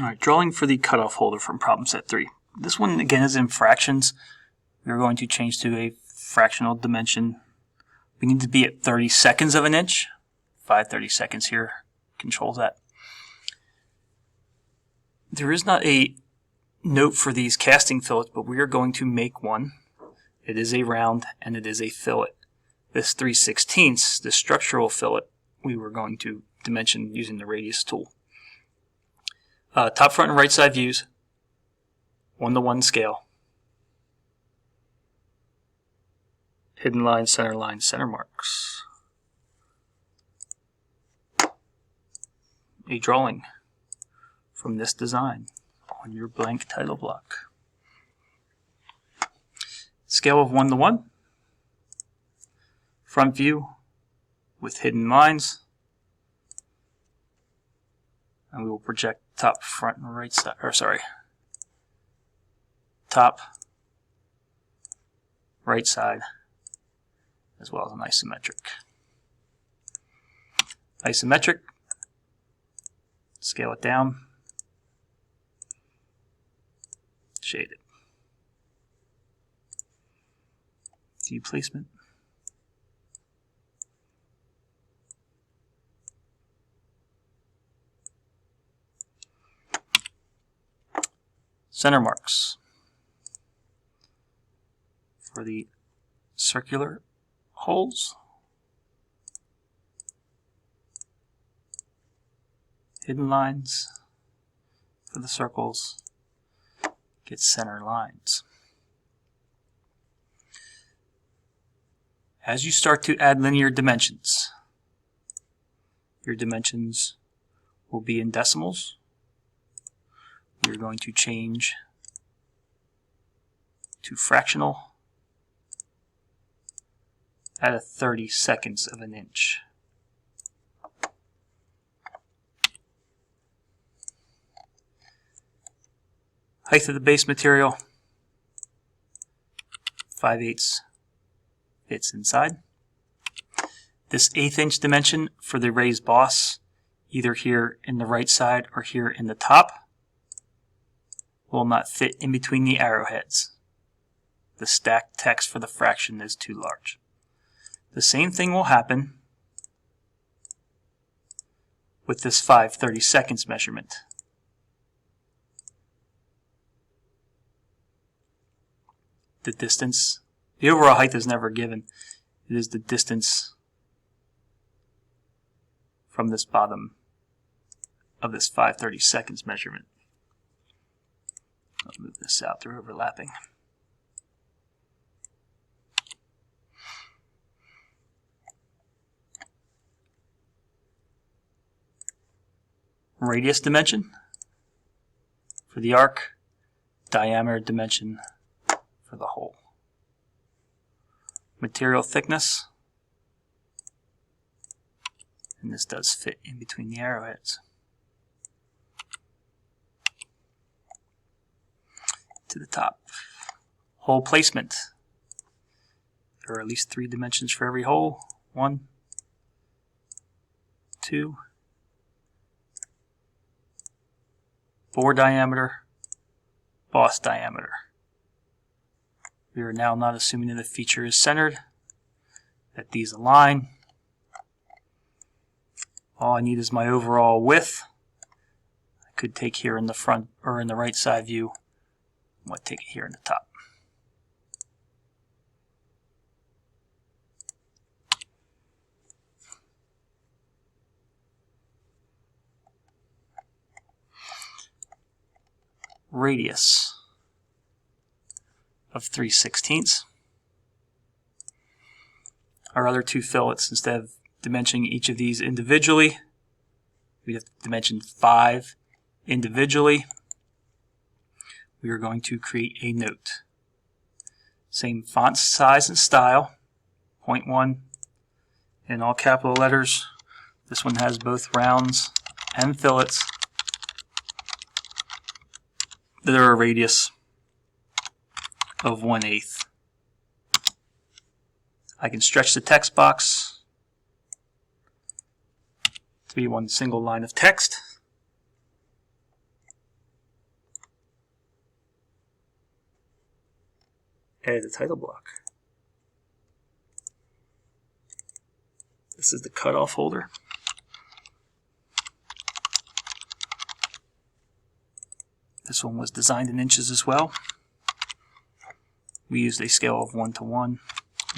Alright, drawing for the cutoff holder from problem set 3. This one again is in fractions. We're going to change to a fractional dimension. We need to be at 30 seconds of an inch. 5/30 seconds here controls that. There is not a note for these casting fillets, but we are going to make one. It is a round and it is a fillet. This 3/16, the structural fillet, we were going to dimension using the radius tool. Top, front, and right side views, 1:1 scale. Hidden line, center marks. A drawing from this design on your blank title block. Scale of 1:1. Front view with hidden lines. And we will project top, front, and right side, top, right side, as well as an isometric. Isometric, scale it down, shade it. View placement. Center marks for the circular holes. Hidden lines for the circles. Get center lines. As you start to add linear dimensions, your dimensions will be in decimals. You're going to change to fractional at a 30 seconds of an inch. Height of the base material, 5/8 fits inside. This 1/8 inch dimension for the raised boss, either here in the right side or here in the top, will not fit in between the arrowheads. The stacked text for the fraction is too large. The same thing will happen with this 5/30 seconds measurement. The distance, the overall height is never given. It is the distance from this bottom of this 5/30 seconds measurement. I'll move this out, they're overlapping. Radius dimension for the arc, diameter dimension for the hole. Material thickness, and this does fit in between the arrowheads. To the top. Hole placement. There are at least 3 dimensions for every hole. 1, 2, bore diameter, boss diameter. We are now not assuming that the feature is centered, that these align. All I need is my overall width. I could take here in the front or in the right side view. I'm going to take it here in the top. Radius of 3/16. Our other 2 fillets, instead of dimensioning each of these individually, we have to dimension 5 individually. We are going to create a note. Same font size and style, 0.1 in all capital letters. This one has both rounds and fillets that are a radius of 1/8. I can stretch the text box to be one single line of text. edit the title block. This is the cutoff holder. This one was designed in inches as well. We used a scale of 1 to 1 on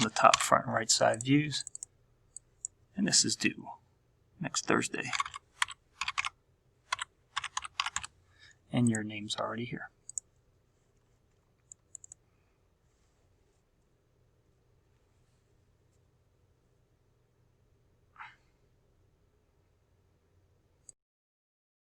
the top, front, and right side views. And this is due next Thursday. And your name's already here.